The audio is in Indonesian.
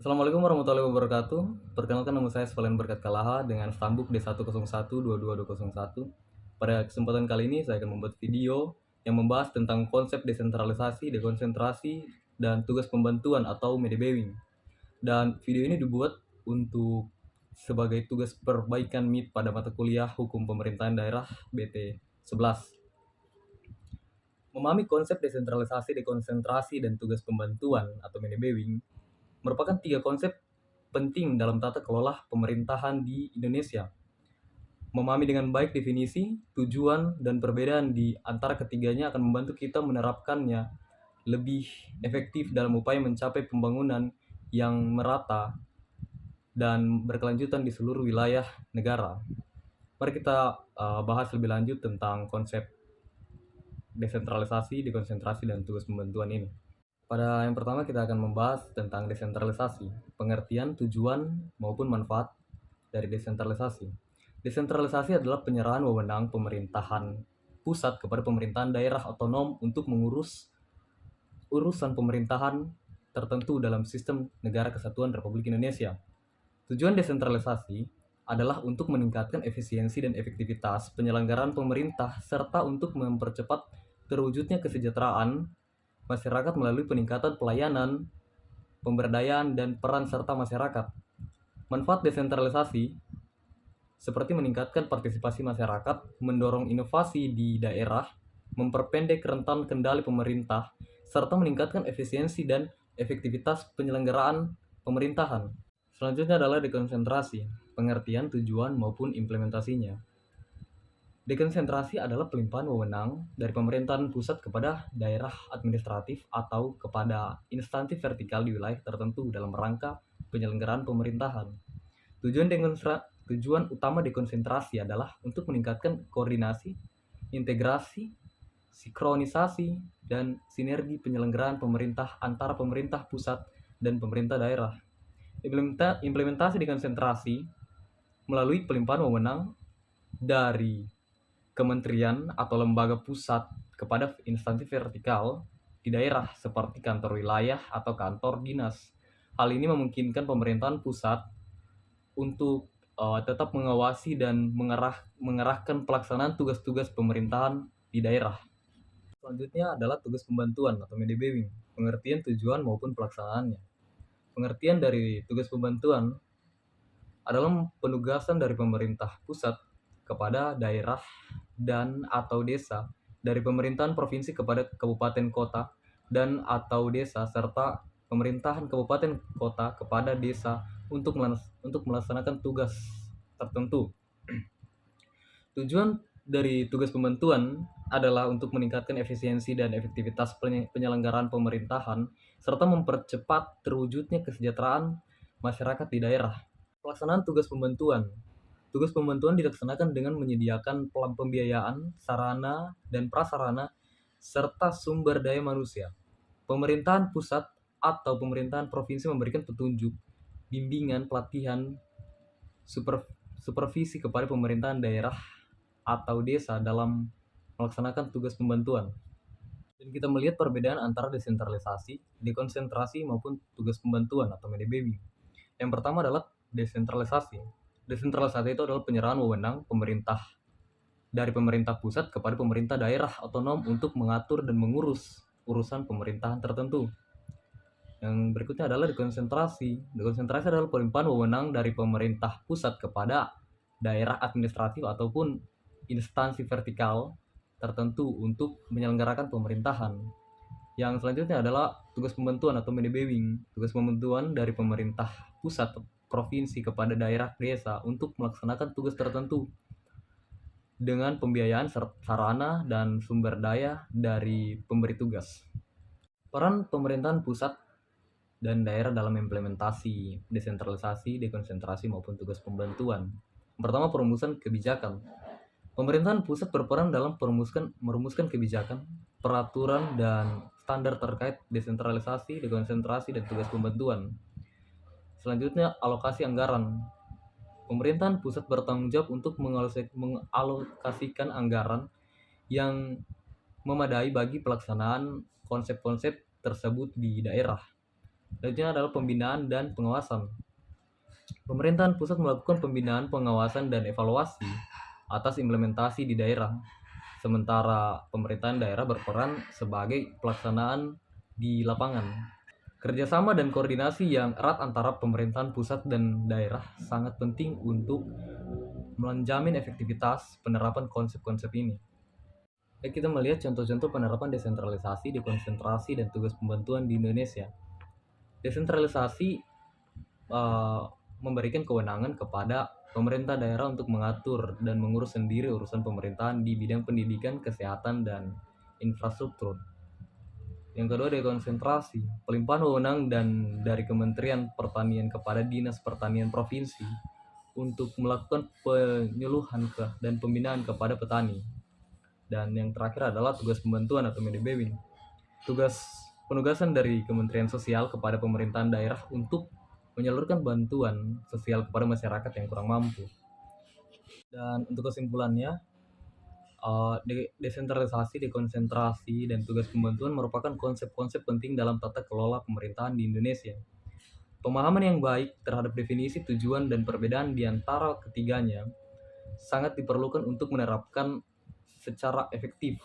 Assalamualaikum warahmatullahi wabarakatuh. Perkenalkan nama saya Svalen Berkat Kalaha dengan stambuk D101222201. Pada kesempatan kali ini saya akan membuat video yang membahas tentang konsep desentralisasi, dekonsentrasi, dan tugas pembantuan atau medebewing. Dan video ini dibuat untuk sebagai tugas perbaikan MIP pada mata kuliah Hukum Pemerintahan Daerah BT 11. Memahami konsep desentralisasi, dekonsentrasi, dan tugas pembantuan atau medebewing merupakan tiga konsep penting dalam tata kelola pemerintahan di Indonesia. Memahami dengan baik definisi, tujuan, dan perbedaan di antara ketiganya akan membantu kita menerapkannya lebih efektif dalam upaya mencapai pembangunan yang merata dan berkelanjutan di seluruh wilayah negara. Mari kita bahas lebih lanjut tentang konsep desentralisasi, dekonsentrasi, dan tugas pembantuan ini. Pada yang pertama kita akan membahas tentang desentralisasi, pengertian, tujuan, maupun manfaat dari desentralisasi. Desentralisasi adalah penyerahan wewenang pemerintahan pusat kepada pemerintahan daerah otonom untuk mengurus urusan pemerintahan tertentu dalam sistem negara kesatuan Republik Indonesia. Tujuan desentralisasi adalah untuk meningkatkan efisiensi dan efektivitas penyelenggaraan pemerintah serta untuk mempercepat terwujudnya kesejahteraan masyarakat melalui peningkatan pelayanan, pemberdayaan, dan peran serta masyarakat. Manfaat desentralisasi seperti meningkatkan partisipasi masyarakat, mendorong inovasi di daerah, memperpendek rentan kendali pemerintah, serta meningkatkan efisiensi dan efektivitas penyelenggaraan pemerintahan. Selanjutnya adalah dekonsentrasi, pengertian, tujuan, maupun implementasinya. Dekonsentrasi adalah pelimpahan wewenang dari pemerintahan pusat kepada daerah administratif atau kepada instansi vertikal di wilayah tertentu dalam rangka penyelenggaraan pemerintahan. Tujuan utama dekonsentrasi adalah untuk meningkatkan koordinasi, integrasi, sinkronisasi, dan sinergi penyelenggaraan pemerintah antara pemerintah pusat dan pemerintah daerah. Implementasi dekonsentrasi melalui pelimpahan wewenang dari kementerian atau lembaga pusat kepada instansi vertikal di daerah seperti kantor wilayah atau kantor dinas. Hal ini memungkinkan pemerintahan pusat untuk tetap mengawasi dan mengarahkan pelaksanaan tugas-tugas pemerintahan di daerah. Selanjutnya adalah tugas pembantuan atau medebewing, pengertian, tujuan, maupun pelaksanaannya. Pengertian dari tugas pembantuan adalah penugasan dari pemerintah pusat kepada daerah dan atau desa, dari pemerintahan provinsi kepada kabupaten kota dan atau desa, serta pemerintahan kabupaten kota kepada desa untuk melaksanakan tugas tertentu. Tujuan dari tugas pembantuan adalah untuk meningkatkan efisiensi dan efektivitas penyelenggaraan pemerintahan serta mempercepat terwujudnya kesejahteraan masyarakat di daerah. Pelaksanaan tugas pembantuan. Tugas pembantuan dilaksanakan dengan menyediakan pembiayaan, sarana, dan prasarana, serta sumber daya manusia. Pemerintahan pusat atau pemerintahan provinsi memberikan petunjuk, bimbingan, pelatihan, supervisi kepada pemerintahan daerah atau desa dalam melaksanakan tugas pembantuan. Dan kita melihat perbedaan antara desentralisasi, dekonsentrasi, maupun tugas pembantuan atau medebewing. Yang pertama adalah desentralisasi. Desentralisasi itu adalah penyerahan wewenang dari pemerintah pusat kepada pemerintah daerah otonom untuk mengatur dan mengurus urusan pemerintahan tertentu. Yang berikutnya adalah dekonsentrasi. Dekonsentrasi adalah pelimpahan wewenang dari pemerintah pusat kepada daerah administratif ataupun instansi vertikal tertentu untuk menyelenggarakan pemerintahan. Yang selanjutnya adalah tugas pembantuan atau medebewing. Tugas pembantuan dari pemerintah pusat provinsi kepada daerah desa untuk melaksanakan tugas tertentu dengan pembiayaan sarana dan sumber daya dari pemberi tugas. Peran pemerintahan pusat dan daerah dalam implementasi desentralisasi, dekonsentrasi, maupun tugas pembantuan. Pertama, perumusan kebijakan. Pemerintahan pusat berperan dalam merumuskan kebijakan, peraturan, dan standar terkait desentralisasi, dekonsentrasi, dan tugas pembantuan. Selanjutnya, alokasi anggaran. Pemerintahan pusat bertanggung jawab untuk mengalokasikan anggaran yang memadai bagi pelaksanaan konsep-konsep tersebut di daerah. Selanjutnya adalah pembinaan dan pengawasan. Pemerintahan pusat melakukan pembinaan, pengawasan, dan evaluasi atas implementasi di daerah, sementara pemerintahan daerah berperan sebagai pelaksanaan di lapangan. Kerjasama dan koordinasi yang erat antara pemerintahan pusat dan daerah sangat penting untuk menjamin efektivitas penerapan konsep-konsep ini. Kita melihat contoh-contoh penerapan desentralisasi, dekonsentrasi, dan tugas pembantuan di Indonesia. Desentralisasi memberikan kewenangan kepada pemerintah daerah untuk mengatur dan mengurus sendiri urusan pemerintahan di bidang pendidikan, kesehatan, dan infrastruktur. Yang kedua, dekonsentrasi, pelimpahan wewenang dan dari Kementerian Pertanian kepada Dinas Pertanian Provinsi untuk melakukan penyuluhan dan pembinaan kepada petani. Dan yang terakhir adalah tugas pembantuan atau MDB. Penugasan dari Kementerian Sosial kepada pemerintahan daerah untuk menyalurkan bantuan sosial kepada masyarakat yang kurang mampu. Dan untuk kesimpulannya, desentralisasi, dekonsentrasi, dan tugas pembantuan merupakan konsep-konsep penting dalam tata kelola pemerintahan di Indonesia. Pemahaman yang baik terhadap definisi, tujuan, dan perbedaan di antara ketiganya sangat diperlukan untuk menerapkan secara efektif